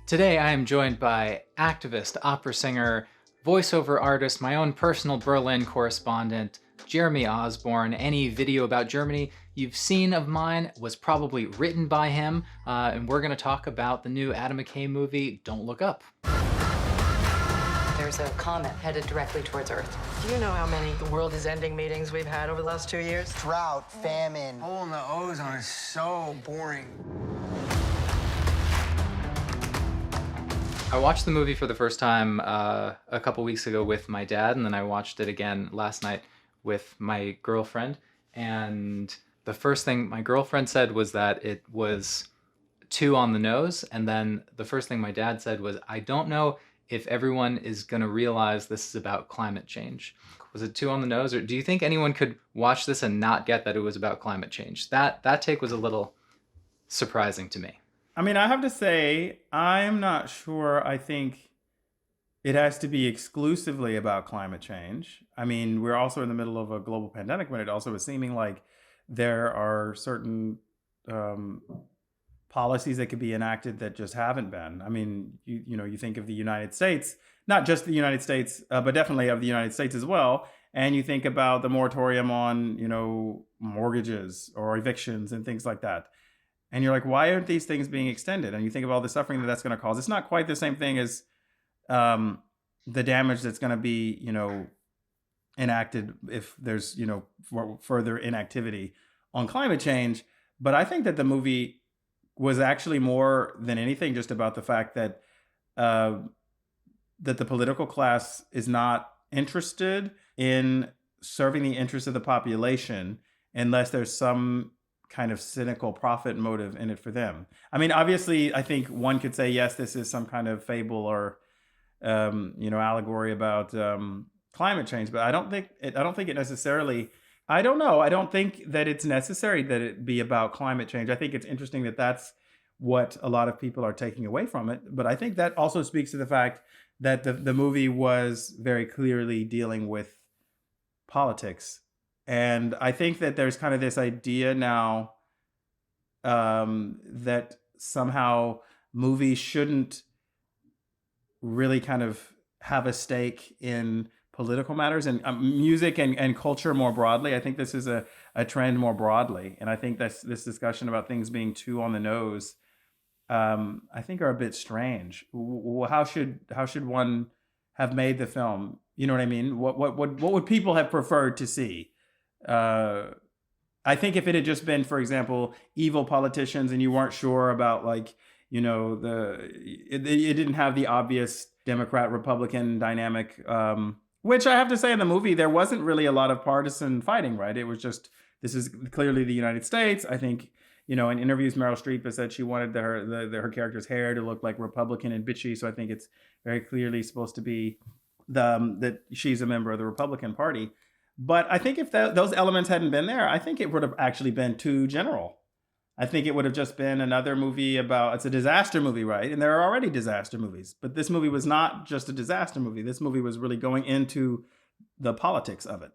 Today I am joined by activist, opera singer, voiceover artist, my own personal Berlin correspondent, Jeremy Osborne. Any video about Germany you've seen of mine was probably written by him, and we're going to talk about the new Adam McKay movie, Don't Look Up. There's a comet headed directly towards Earth. Do you know how many the world is ending meetings we've had over the last 2 years? Drought, famine. Hole in the ozone is so boring. I watched the movie for the first time a couple weeks ago with my dad, and then I watched it again last night with my girlfriend. And the first thing my girlfriend said was that it was too on the nose. And then the first thing my dad said was, I don't know if everyone is going to realize this is about climate change. Was it too on the nose? Or do you think anyone could watch this and not get that it was about climate change? That take was a little surprising to me. I mean, I have to say, I'm not sure. I think it has to be exclusively about climate change. I mean, we're also in the middle of a global pandemic when it also is seeming like there are certain policies that could be enacted that just haven't been. I mean, you think of the United States, not just the United States, but definitely of the United States as well. And you think about the moratorium on, mortgages or evictions and things like that. And you're like, why aren't these things being extended? And you think of all the suffering that that's going to cause. It's not quite the same thing as the damage that's going to be, enacted if there's, further inactivity on climate change. But I think that the movie was actually more than anything just about the fact that that the political class is not interested in serving the interests of the population unless there's some kind of cynical profit motive in it for them. I mean, obviously, I think one could say, yes, this is some kind of fable or, allegory about climate change, but I don't think it necessarily. I don't know. I don't think that it's necessary that it be about climate change. I think it's interesting that that's what a lot of people are taking away from it. But I think that also speaks to the fact that the movie was very clearly dealing with politics. And I think that there's kind of this idea now that somehow movies shouldn't really kind of have a stake in political matters and music and culture more broadly. I think this is a trend more broadly. And I think that's this discussion about things being too on the nose, I think are a bit strange. How should one have made the film? You know what I mean? What would people have preferred to see? I think if it had just been, for example, evil politicians and you weren't sure about it didn't have the obvious Democrat-Republican dynamic, which I have to say in the movie, there wasn't really a lot of partisan fighting, right? It was just, this is clearly the United States. I think, in interviews, Meryl Streep has said she wanted her character's hair to look like Republican and bitchy. So I think it's very clearly supposed to be that she's a member of the Republican Party. But I think if those elements hadn't been there, I think it would have actually been too general. I think it would have just been another movie it's a disaster movie, right? And there are already disaster movies. But this movie was not just a disaster movie. This movie was really going into the politics of it.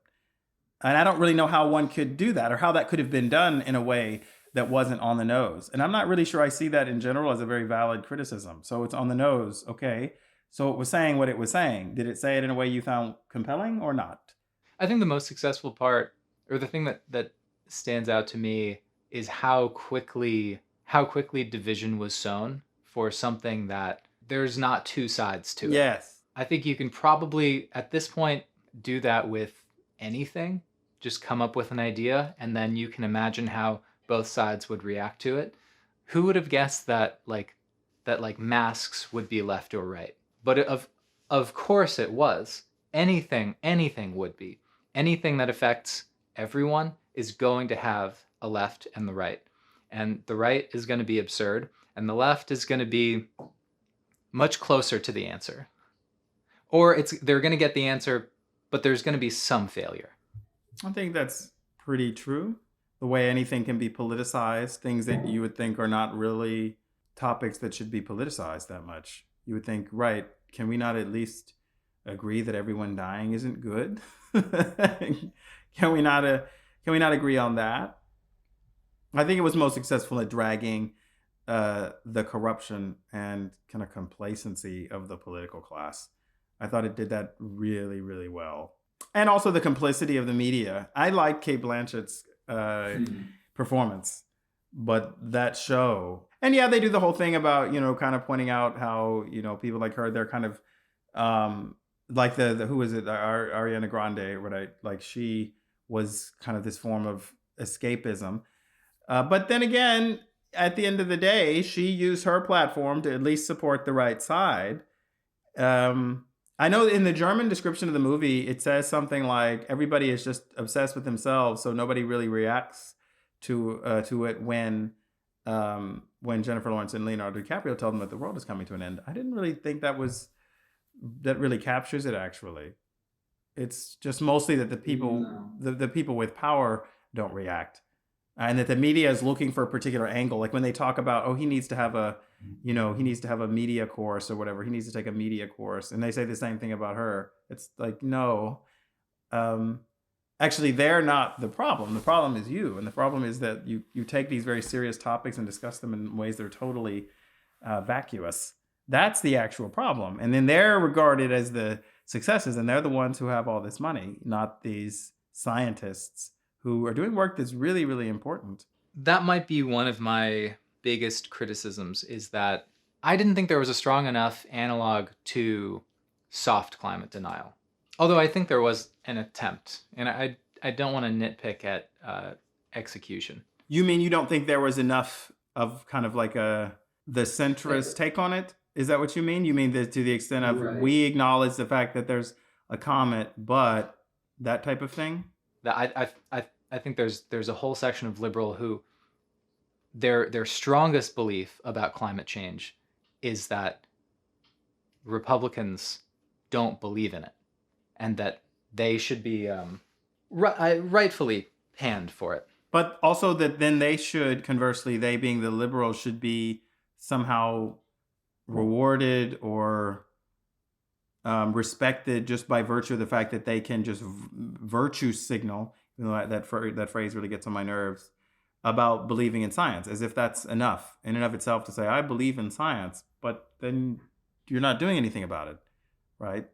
And I don't really know how one could do that or how that could have been done in a way that wasn't on the nose. And I'm not really sure I see that in general as a very valid criticism. So it's on the nose, okay. So it was saying what it was saying. Did it say it in a way you found compelling or not? I think the most successful part, or the thing that stands out to me, is how quickly division was sown for something that there's not two sides to it. Yes. I think you can probably, at this point, do that with anything. Just come up with an idea, and then you can imagine how both sides would react to it. Who would have guessed that masks would be left or right? But of course it was. Anything would be. Anything that affects everyone is going to have a left and the right. And the right is going to be absurd, and the left is going to be much closer to the answer. Or they're going to get the answer, but there's going to be some failure. I think that's pretty true. The way anything can be politicized, things that you would think are not really topics that should be politicized that much. You would think, right, can we not at least agree that everyone dying isn't good? Can we not agree on that? I think it was most successful at dragging the corruption and kind of complacency of the political class. I thought it did that really, really well. And also the complicity of the media. I like Kate Blanchett's performance, but that show, and yeah, they do the whole thing about, kind of pointing out how, people like her, they're kind of like the who is it, Ariana Grande, right? Like she was kind of this form of escapism. But then again, at the end of the day, she used her platform to at least support the right side. I know in the German description of the movie, it says something like everybody is just obsessed with themselves, so nobody really reacts to it when Jennifer Lawrence and Leonardo DiCaprio tell them that the world is coming to an end. I didn't really think that really captures it. Actually, it's just mostly that the people with power don't react, and that the media is looking for a particular angle. Like when they talk about, he needs to have a media course or whatever. He needs to take a media course, and they say the same thing about her. It's like, no, actually, they're not the problem. The problem is you, and the problem is that you take these very serious topics and discuss them in ways that are totally vacuous. That's the actual problem, and then they're regarded as the successes, and they're the ones who have all this money, not these scientists who are doing work that's really, really important. That might be one of my biggest criticisms, is that I didn't think there was a strong enough analog to soft climate denial. Although I think there was an attempt, and I don't want to nitpick at execution. You mean you don't think there was enough of kind of like the centrist take on it? Is that what you mean? You mean that to the extent of we acknowledge the fact that there's a comet, but that type of thing? That I think there's a whole section of liberal who their strongest belief about climate change is that Republicans don't believe in it, and that they should be rightfully panned for it. But also that then they should, conversely, they being the liberals, should be somehow rewarded or respected just by virtue of the fact that they can just virtue signal, that phrase really gets on my nerves, about believing in science, as if that's enough in and of itself to say, I believe in science, but then you're not doing anything about it, right?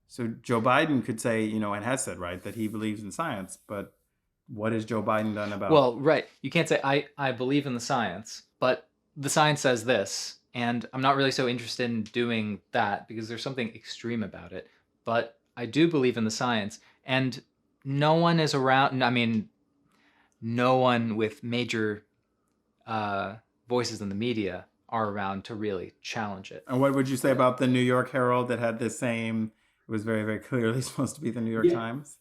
So Joe Biden could say, and has said, right, that he believes in science, but what has Joe Biden done about it? Well, right. You can't say, I believe in the science, but the science says this, and I'm not really so interested in doing that because there's something extreme about it. But I do believe in the science, and no one is around. I mean, no one with major voices in the media are around to really challenge it. And what would you say about the New York Herald that had the same, it was very, very clearly supposed to be the New York Times?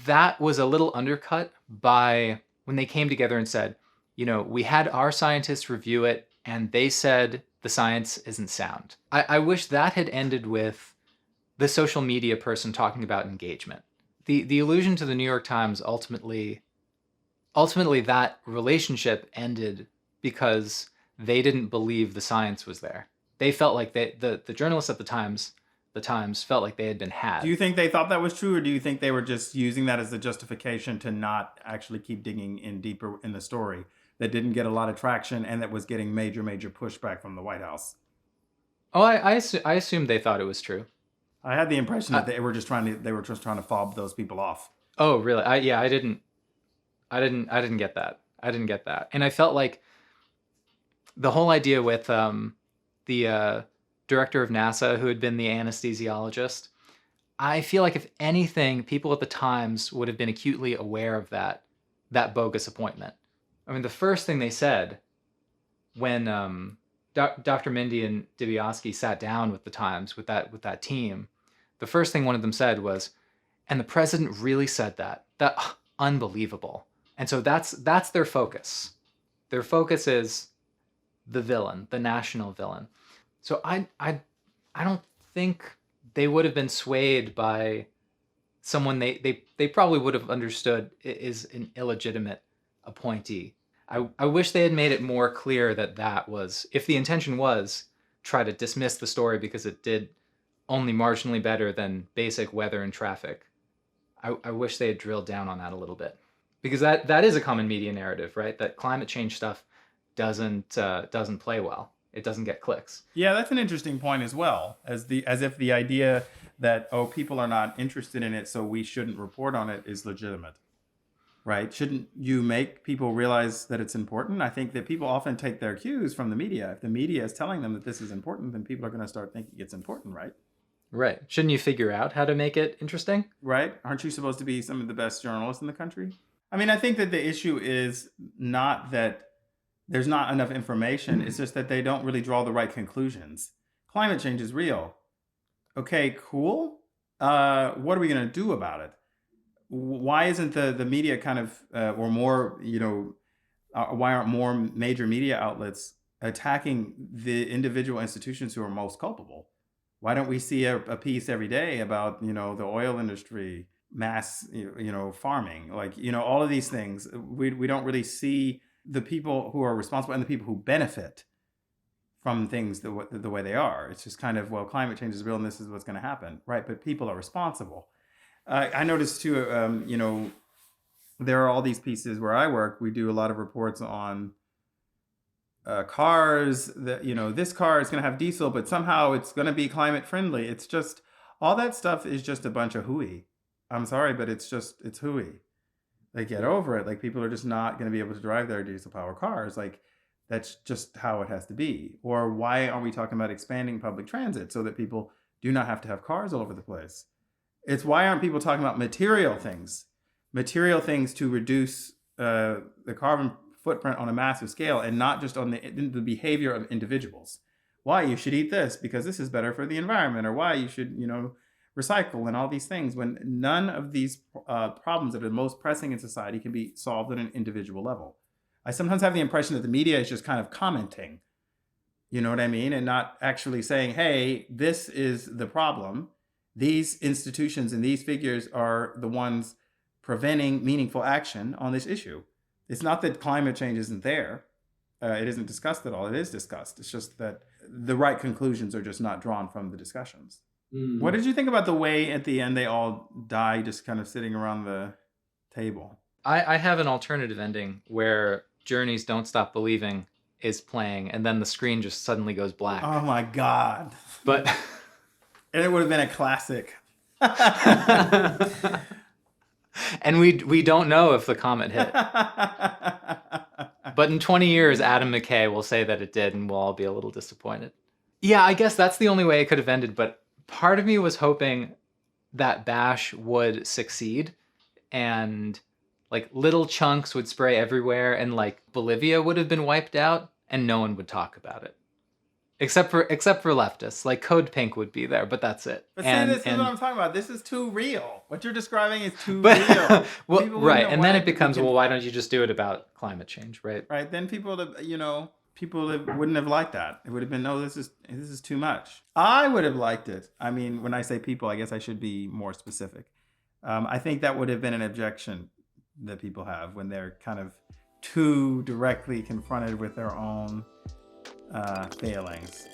That was a little undercut by when they came together and said, we had our scientists review it and they said the science isn't sound. I wish that had ended with the social media person talking about engagement. The allusion to the New York Times ultimately that relationship ended because they didn't believe the science was there. They felt like the journalists at the Times felt like they had been had. Do you think they thought that was true, or do you think they were just using that as a justification to not actually keep digging in deeper in the story that didn't get a lot of traction and that was getting major pushback from the White House? Oh, I assumed they thought it was true. I had the impression that they were just trying to fob those people off. Oh, really? I didn't get that. I didn't get that. And I felt like the whole idea with the director of NASA, who had been the anesthesiologist, I feel like if anything, people at the Times would have been acutely aware of that bogus appointment. I mean, the first thing they said when Dr. Mindy and Dibiasky sat down with the Times, with that team, the first thing one of them said was, and the president really said that. Unbelievable. And so that's their focus. Their focus is the villain, the national villain. So I don't think they would have been swayed by someone they probably would have understood is an illegitimate appointee. I wish they had made it more clear that was, if the intention was try to dismiss the story because it did only marginally better than basic weather and traffic. I wish they had drilled down on that a little bit. Because that is a common media narrative, right? That climate change stuff doesn't play well. It doesn't get clicks. Yeah, that's an interesting point as well. As if the idea that, oh, people are not interested in it, so we shouldn't report on it is legitimate. Right? Shouldn't you make people realize that it's important? I think that people often take their cues from the media. If the media is telling them that this is important, then people are going to start thinking it's important, right? Right. Shouldn't you figure out how to make it interesting? Right? Aren't you supposed to be some of the best journalists in the country? I mean, I think that the issue is not that there's not enough information. It's just that they don't really draw the right conclusions. Climate change is real. Okay, cool. What are we going to do about it? Why isn't the media kind of, or more, why aren't more major media outlets attacking the individual institutions who are most culpable? Why don't we see a piece every day about, the oil industry, mass, farming, all of these things? We don't really see the people who are responsible and the people who benefit from things the way they are. It's just kind of, well, climate change is real and this is what's going to happen, right? But people are responsible. I noticed too, there are all these pieces where I work. We do a lot of reports on cars that, this car is going to have diesel, but somehow it's going to be climate friendly. It's just, all that stuff is just a bunch of hooey. I'm sorry, but it's hooey. Like, get over it. Like, people are just not going to be able to drive their diesel powered cars. Like, that's just how it has to be. Or why aren't we talking about expanding public transit so that people do not have to have cars all over the place? It's why aren't people talking about material things to reduce the carbon footprint on a massive scale and not just on the behavior of individuals? Why you should eat this because this is better for the environment, or why you should, recycle and all these things, when none of these problems that are the most pressing in society can be solved at an individual level. I sometimes have the impression that the media is just kind of commenting, you know what I mean? And not actually saying, hey, this is the problem. These institutions and these figures are the ones preventing meaningful action on this issue. It's not that climate change isn't there. It isn't discussed at all. It is discussed. It's just that the right conclusions are just not drawn from the discussions. Mm. What did you think about the way at the end they all die just kind of sitting around the table? I have an alternative ending where Journey's Don't Stop Believing is playing and then the screen just suddenly goes black. Oh my God. But... and it would have been a classic. And we don't know if the comet hit. But in 20 years, Adam McKay will say that it did, and we'll all be a little disappointed. Yeah, I guess that's the only way it could have ended, but part of me was hoping that Bash would succeed, and like little chunks would spray everywhere, and like Bolivia would have been wiped out, and no one would talk about it. Except for leftists, like Code Pink would be there, but that's it. But this is what I'm talking about. This is too real. What you're describing is too real. Well, right, and then it becomes, well, why don't you just do it about climate change, right? Right. Then people wouldn't have liked that. It would have been, no, this is too much. I would have liked it. I mean, when I say people, I guess I should be more specific. I think that would have been an objection that people have when they're kind of too directly confronted with their own failings.